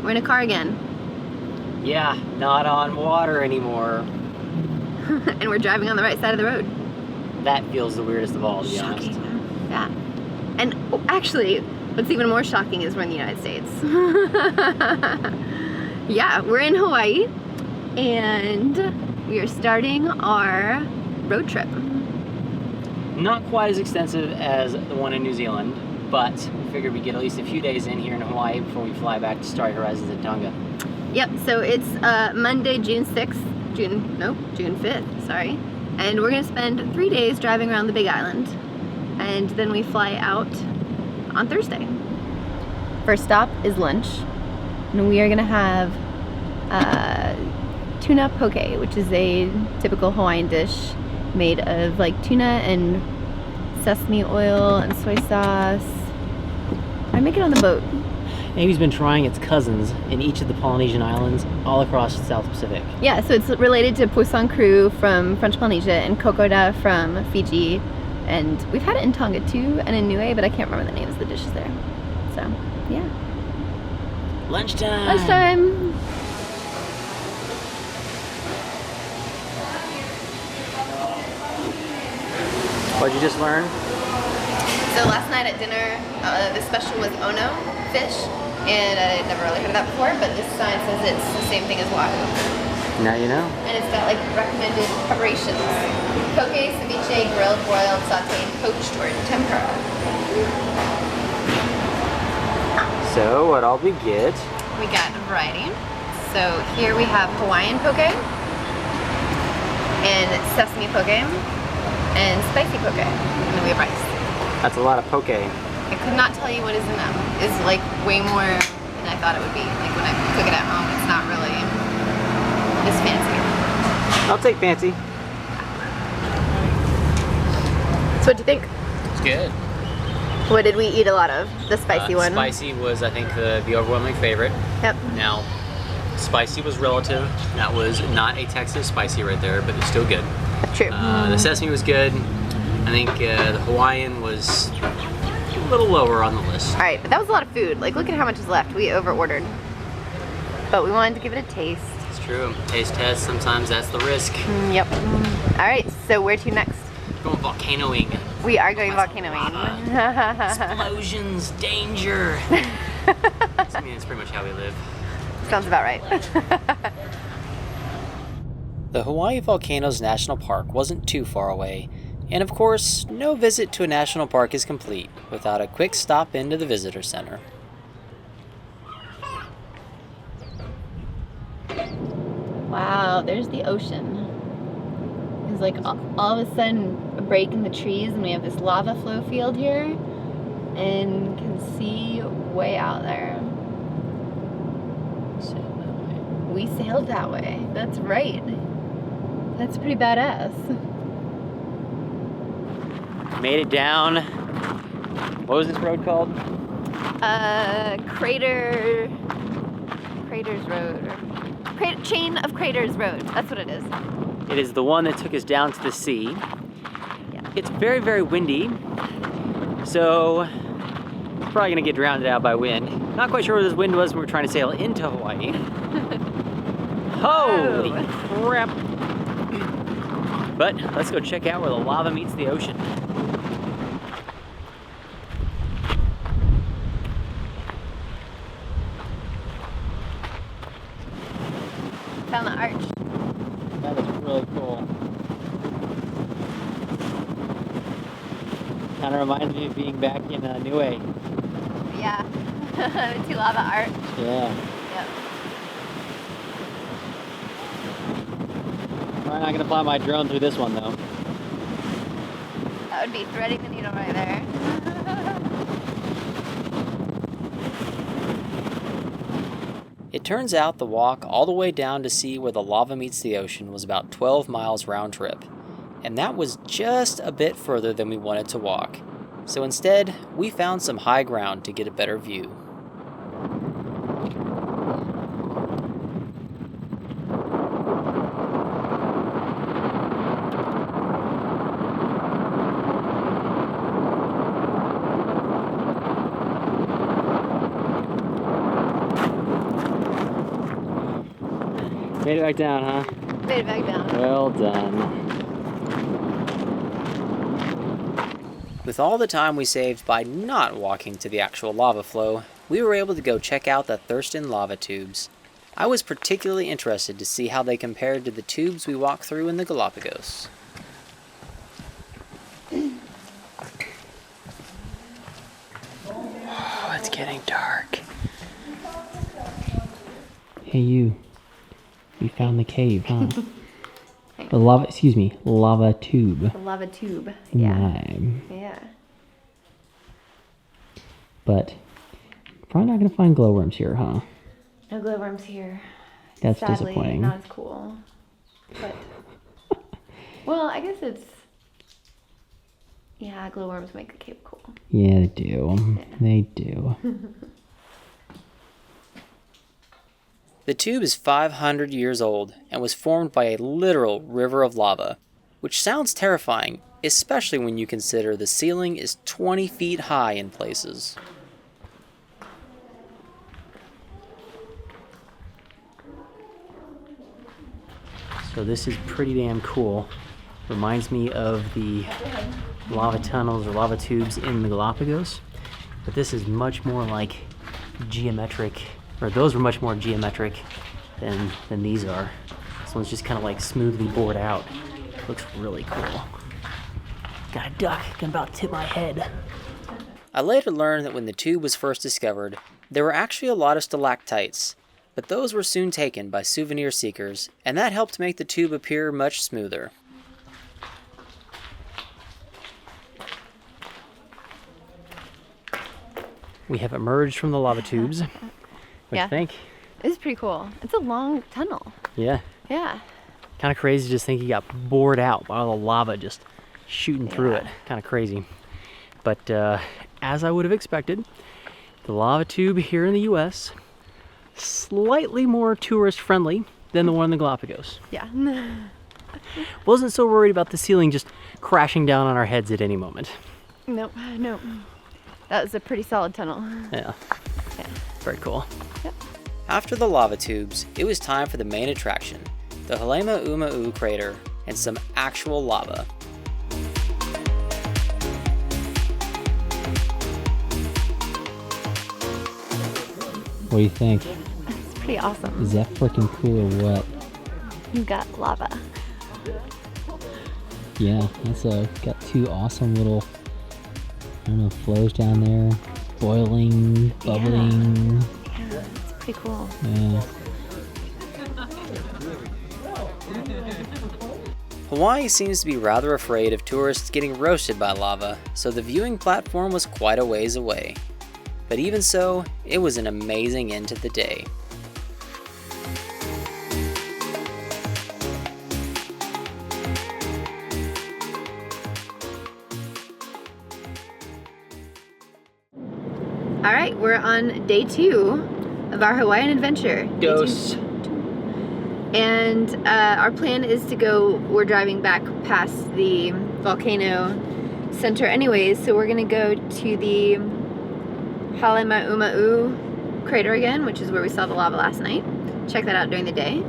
We're in a car again. Yeah, not on water anymore. And we're driving on the right side of the road. That feels the weirdest of all, to be Shocking. honest. Yeah. And actually, what's even more shocking is we're in the United States. Yeah, we're in Hawaii, and we are starting our road trip. Not quite as extensive as the one in New Zealand, but we figured we'd get at least a few days in here in Hawaii before we fly back to Starry Horizons in Tonga. Yep, so it's Monday, June 5th, sorry. And we're gonna spend 3 days driving around the Big Island. And then we fly out on Thursday. First stop is lunch. And we are gonna have tuna poke, which is a typical Hawaiian dish made of like tuna and sesame oil and soy sauce. I make it on the boat. Amy's been trying its cousins in each of the Polynesian islands all across the South Pacific. Yeah, so it's related to poisson cru from French Polynesia and kokoda from Fiji. And we've had it in Tonga too and in Niue, but I can't remember the names of the dishes there. So, yeah. Lunchtime! Lunchtime! What'd you just learn? So last night at dinner, the special was ono fish, and I had never really heard of that before, but this sign says it's the same thing as wahoo. Now you know. And it's got like recommended preparations. Poke, ceviche, grilled, broiled, sauteed, poached, or tempura. So what all we get? We got a variety. So here we have Hawaiian poke, and sesame poke, and spicy poke, and then we have rice. That's a lot of poke. I could not tell you what is in them. It's like way more than I thought it would be. Like when I cook it at home, it's not really as fancy. I'll take fancy. So what'd you think? It's good. What did we eat a lot of? The spicy one? Spicy was, I think, the overwhelming favorite. Yep. Now, spicy was relative. That was not a Texas spicy right there, but it's still good. True. The sesame was good. I think the Hawaiian was a little lower on the list. Alright, but that was a lot of food. Like, look at how much is left. We over-ordered. But we wanted to give it a taste. It's true. Taste test, sometimes that's the risk. Yep. Alright, so where to next? Going volcanoing. We are going volcanoing. Explosions, danger. I mean, it's pretty much how we live. Sounds about right. The Hawaii Volcanoes National Park wasn't too far away, and of course, no visit to a national park is complete without a quick stop into the visitor center. Wow, there's the ocean. It's like all of a sudden a break in the trees, and we have this lava flow field here, and can see way out there. We sailed that way. That's right. That's pretty badass. Made it down. What was this road called? Craters Road. Chain of Craters Road. That's what it is. It is the one that took us down to the sea. Yeah. It's very, very windy, so we're probably gonna get drowned out by wind. Not quite sure where this wind was when we were trying to sail into Hawaii. Holy crap! But let's go check out where the lava meets the ocean. Found the arch. That is really cool. Kind of reminds me of being back in Niue. Yeah. The two lava arch. Yeah. Yep. I'm not gonna fly my drone through this one though. That would be threading the needle right there. It turns out the walk all the way down to see where the lava meets the ocean was about 12 miles round trip, and that was just a bit further than we wanted to walk. So instead, we found some high ground to get a better view. Made it back down, huh? Made it back down. Well done. With all the time we saved by not walking to the actual lava flow, we were able to go check out the Thurston lava tubes. I was particularly interested to see how they compared to the tubes we walked through in the Galapagos. Oh, it's getting dark. Hey you found the cave, huh? The lava tube. The lava tube. Yeah. Yeah. But probably not gonna find glowworms here, huh? No glowworms here. That's Sadly, disappointing. Not as cool. But well, I guess it's glowworms make the cave cool. Yeah, they do. Yeah. They do. The tube is 500 years old and was formed by a literal river of lava, which sounds terrifying, especially when you consider the ceiling is 20 feet high in places. So this is pretty damn cool. Reminds me of the lava tunnels or lava tubes in the Galapagos, but this is much more like geometric, or those were much more geometric than these are. This one's just kind of like smoothly bored out. Looks really cool. Got a duck, can about tip my head. I later learned that when the tube was first discovered, there were actually a lot of stalactites, but those were soon taken by souvenir seekers, and that helped make the tube appear much smoother. We have emerged from the lava tubes. What do you think? It's pretty cool. It's a long tunnel. Yeah. Yeah. Kind of crazy to just think he got bored out by all the lava just shooting through it. Kind of crazy. But as I would have expected, the lava tube here in the US, slightly more tourist friendly than the one in the Galapagos. Yeah. Wasn't so worried about the ceiling just crashing down on our heads at any moment. Nope. That was a pretty solid tunnel. Yeah. Very cool. Yep. After the lava tubes, it was time for the main attraction, the Halemaumau crater and some actual lava. What do you think? It's pretty awesome. Is that freaking cool or what? You got lava. Yeah, that's got two awesome little, I don't know, flows down there, boiling, bubbling. Yeah, it's pretty cool. Yeah. Hawaii seems to be rather afraid of tourists getting roasted by lava, so the viewing platform was quite a ways away. But even so, it was an amazing end to the day. All right, we're on day 2 of our Hawaiian adventure. Ghosts. And our plan is to go, we're driving back past the volcano center anyways, so we're gonna go to the Halemaumau crater again, which is where we saw the lava last night. Check that out during the day.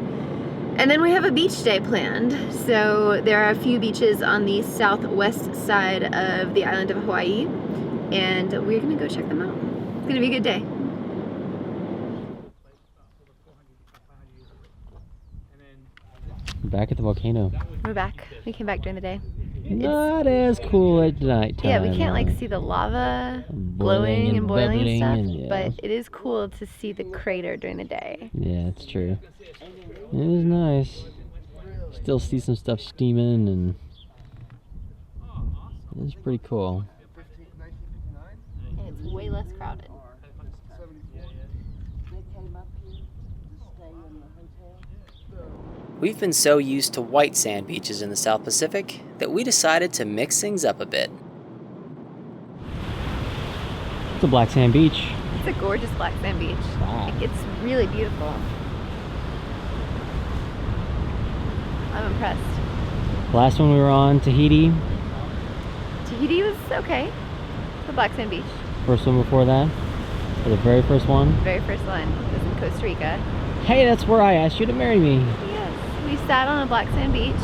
And then we have a beach day planned. So there are a few beaches on the southwest side of the island of Hawaii, and we're gonna go check them out. It's gonna be a good day. Back at the volcano. We're back. We came back during the day. Not as cool at night time. Yeah, we can't like see the lava blowing and boiling and stuff, but it is cool to see the crater during the day. Yeah, it's true. It was nice. Still see some stuff steaming, and it was pretty cool. And it's way less crowded. We've been so used to white sand beaches in the South Pacific that we decided to mix things up a bit. It's a black sand beach. It's a gorgeous black sand beach. Wow. It's really beautiful. I'm impressed. Last one we were on, Tahiti. Tahiti was okay. The black sand beach. First one before that? Or the very first one? The very first one was in Costa Rica. Hey, that's where I asked you to marry me. Yeah. we sat on a black sand beach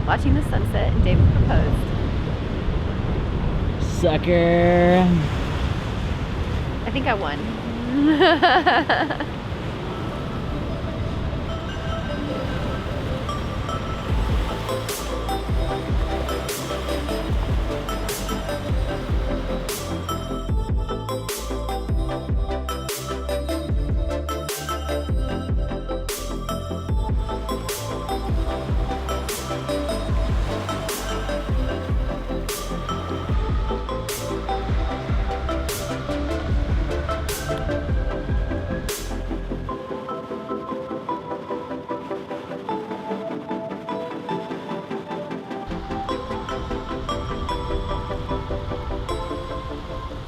watching the sunset and David proposed. Sucker. I think I won.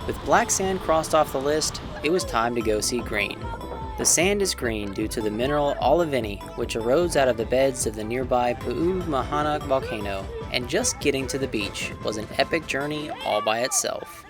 With black sand crossed off the list, it was time to go see green. The sand is green due to the mineral olivine, which erodes out of the beds of the nearby Pu'umahana volcano, and just getting to the beach was an epic journey all by itself.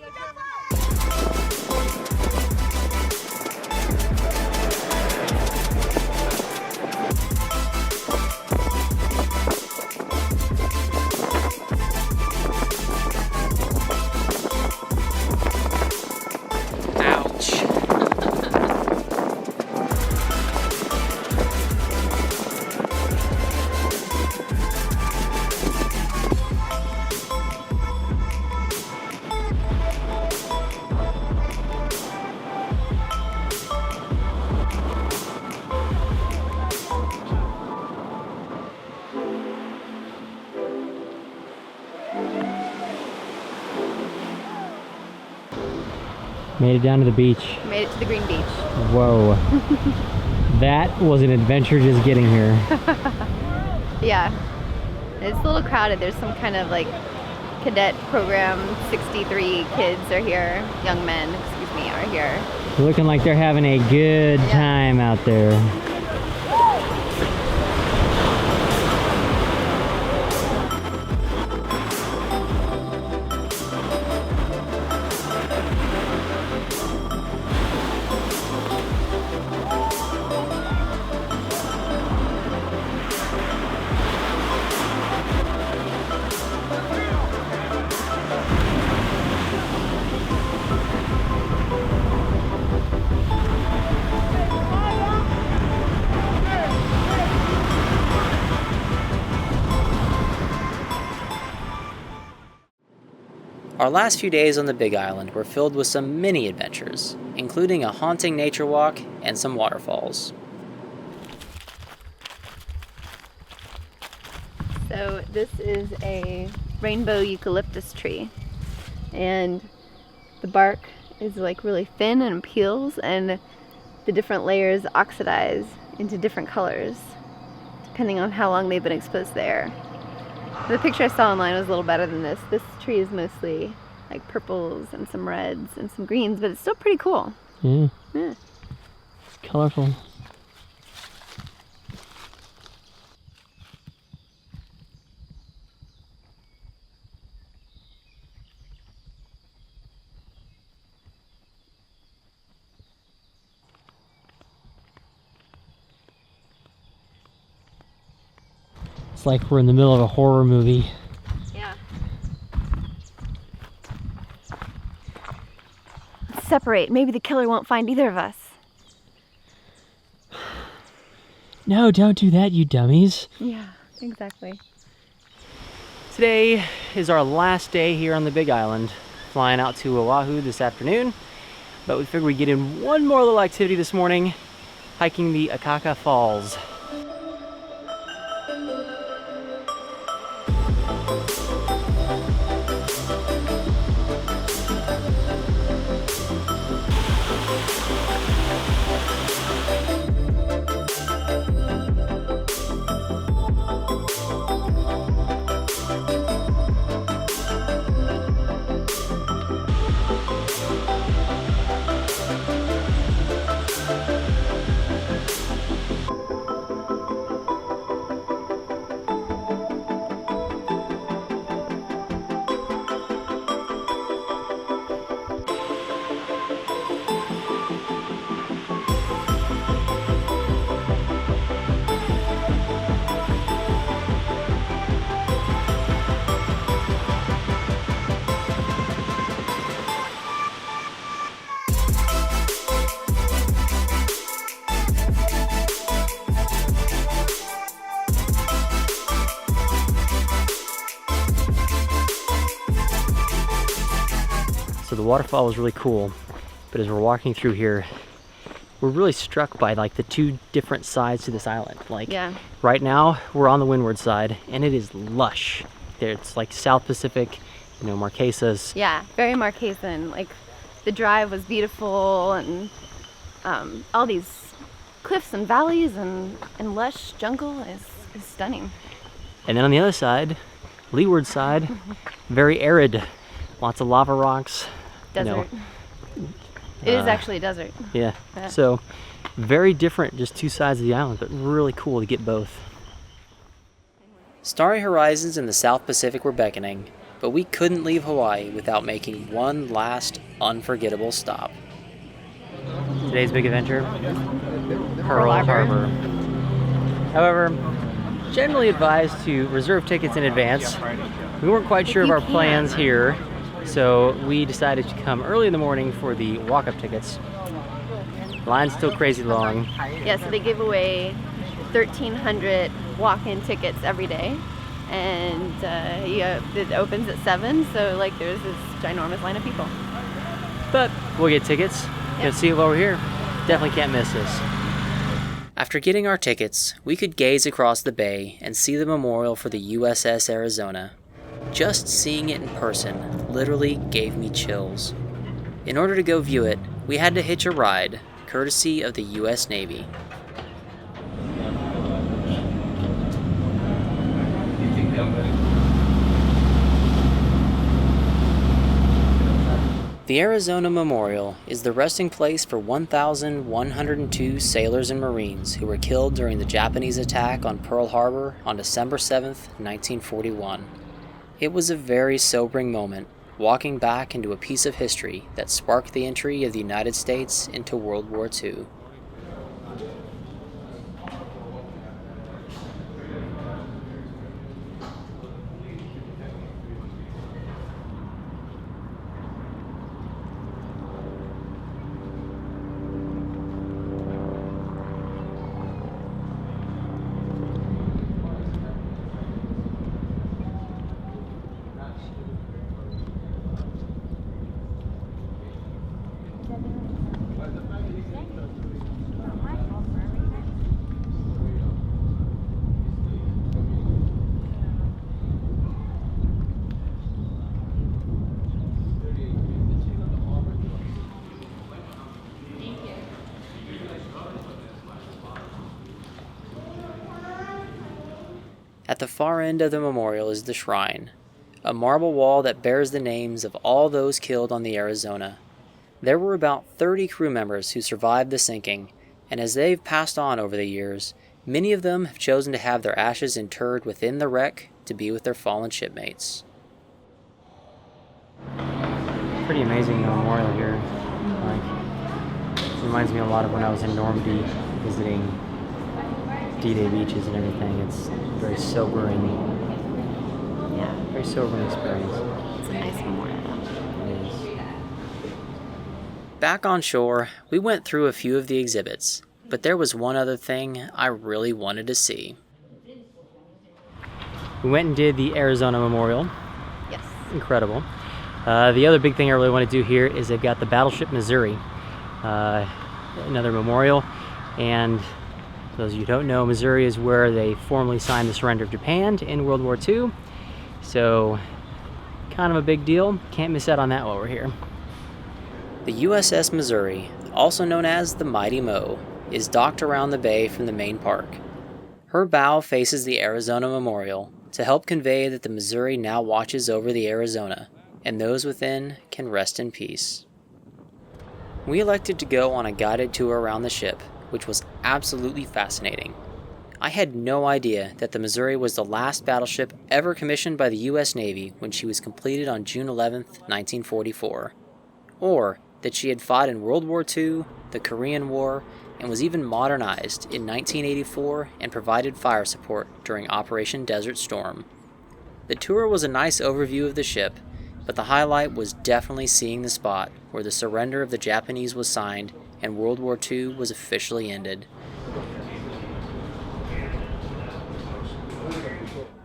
Made it down to the beach. Made it to the green beach. Whoa. That was an adventure just getting here. Yeah. It's a little crowded. There's some kind of like cadet program. 63 kids are here. Young men, are here. Looking like they're having a good time out there. Our last few days on the Big Island were filled with some mini adventures, including a haunting nature walk and some waterfalls. So this is a rainbow eucalyptus tree, and the bark is like really thin and peels, and the different layers oxidize into different colors depending on how long they've been exposed to the air. The picture I saw online was a little better than this. This tree is mostly like purples and some reds and some greens, but it's still pretty cool. Yeah. Yeah. It's colorful. It's like we're in the middle of a horror movie. Yeah. Let's separate. Maybe the killer won't find either of us. No, don't do that, you dummies. Yeah, exactly. Today is our last day here on the Big Island. Flying out to Oahu this afternoon. But we figured we'd get in one more little activity this morning, hiking the Akaka Falls. the waterfall was really cool, but as we're walking through here, we're really struck by like the two different sides to this island. Like right now we're on the windward side and it is lush. It's like South Pacific, you know, Marquesas. Yeah, very Marquesan. Like the drive was beautiful, and all these cliffs and valleys and lush jungle is stunning. And then on the other side, leeward side, very arid, lots of lava rocks. Desert. It is actually a desert. Yeah. So very different, just two sides of the island, but really cool to get both. Starry Horizons in the South Pacific were beckoning, but we couldn't leave Hawaii without making one last unforgettable stop. Today's big adventure, Pearl Harbor. However, generally advised to reserve tickets in advance. We weren't quite sure of our plans here, so we decided to come early in the morning for the walk-up tickets. Line's still crazy long. Yeah, so they give away 1,300 walk-in tickets every day, and it opens at 7, so like there's this ginormous line of people. But we'll get tickets. You'll see it while we're here. Definitely can't miss this. After getting our tickets, we could gaze across the bay and see the memorial for the USS Arizona. Just seeing it in person literally gave me chills. In order to go view it, we had to hitch a ride, courtesy of the US Navy. The Arizona Memorial is the resting place for 1,102 sailors and Marines who were killed during the Japanese attack on Pearl Harbor on December 7th, 1941. It was a very sobering moment, walking back into a piece of history that sparked the entry of the United States into World War II. At the far end of the memorial is the shrine, a marble wall that bears the names of all those killed on the Arizona. There were about 30 crew members who survived the sinking, and as they've passed on over the years, many of them have chosen to have their ashes interred within the wreck to be with their fallen shipmates. Pretty amazing memorial here. It reminds me a lot of when I was in Normandy visiting D-Day beaches and everything. It's very sobering. Yeah. Very sobering experience. It's a nice memorial. It is. Back on shore, we went through a few of the exhibits, but there was one other thing I really wanted to see. We went and did the Arizona Memorial. Yes. Incredible. The other big thing I really want to do here is they've got the battleship Missouri, another memorial, and for those of you who don't know, Missouri is where they formally signed the surrender of Japan in World War II. So, kind of a big deal. Can't miss out on that while we're here. The USS Missouri, also known as the Mighty Mo, is docked around the bay from the main park. Her bow faces the Arizona Memorial to help convey that the Missouri now watches over the Arizona, and those within can rest in peace. We elected to go on a guided tour around the ship, which was absolutely fascinating. I had no idea that the Missouri was the last battleship ever commissioned by the U.S. Navy when she was completed on June 11, 1944, or that she had fought in World War II, the Korean War, and was even modernized in 1984 and provided fire support during Operation Desert Storm. The tour was a nice overview of the ship, but the highlight was definitely seeing the spot where the surrender of the Japanese was signed and World War II was officially ended.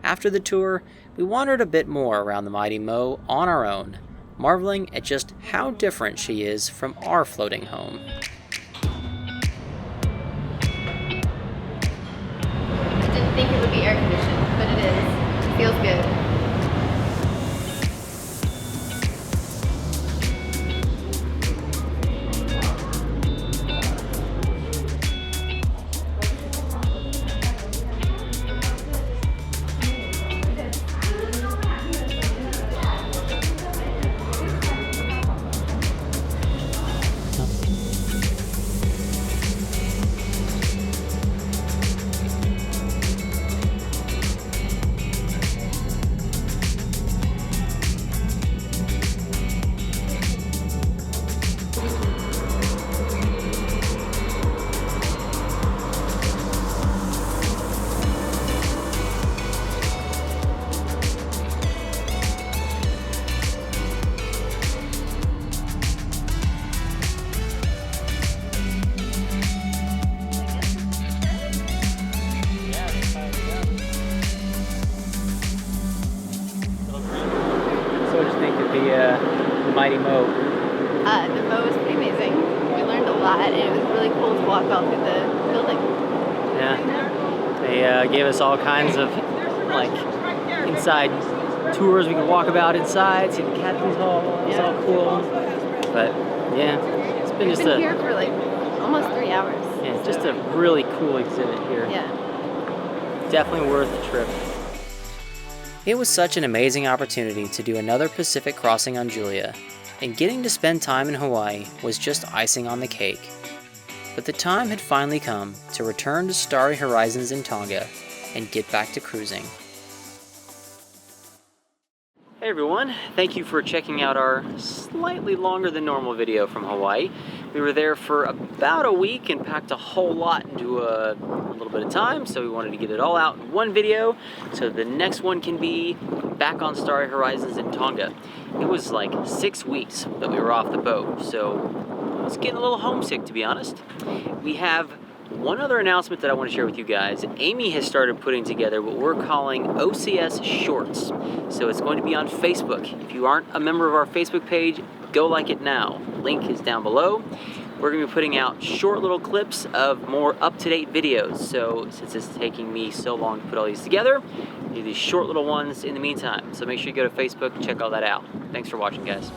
After the tour, we wandered a bit more around the Mighty Mo on our own, marveling at just how different she is from our floating home. I didn't think it would be air conditioned, but it is. It feels good. So what did you think of the mighty moat? The moat was pretty amazing. We learned a lot, and it was really cool to walk out through the building. Yeah. They gave us all kinds of like inside tours we could walk about inside, see the captain's hall. It's all cool. But yeah, it's been We've just been here for like almost 3 hours. yeah, just a really cool exhibit here. Yeah. Definitely worth the trip. It was such an amazing opportunity to do another Pacific crossing on Julia, and getting to spend time in Hawaii was just icing on the cake. But the time had finally come to return to Starry Horizons in Tonga and get back to cruising. Hey everyone, thank you for checking out our slightly longer than normal video from Hawaii. We were there for about a week and packed a whole lot into a little bit of time, so we wanted to get it all out in one video so the next one can be back on Starry Horizons in Tonga. It was like 6 weeks that we were off the boat, so I was getting a little homesick, to be honest. We have one other announcement that I want to share with you guys. Amy has started putting together what we're calling OCS Shorts. So it's going to be on Facebook. If you aren't a member of our Facebook page, go like it now. Link is down below. We're going to be putting out short little clips of more up-to-date videos. So since it's taking me so long to put all these together, do these short little ones in the meantime. So make sure you go to Facebook and check all that out. Thanks for watching, guys.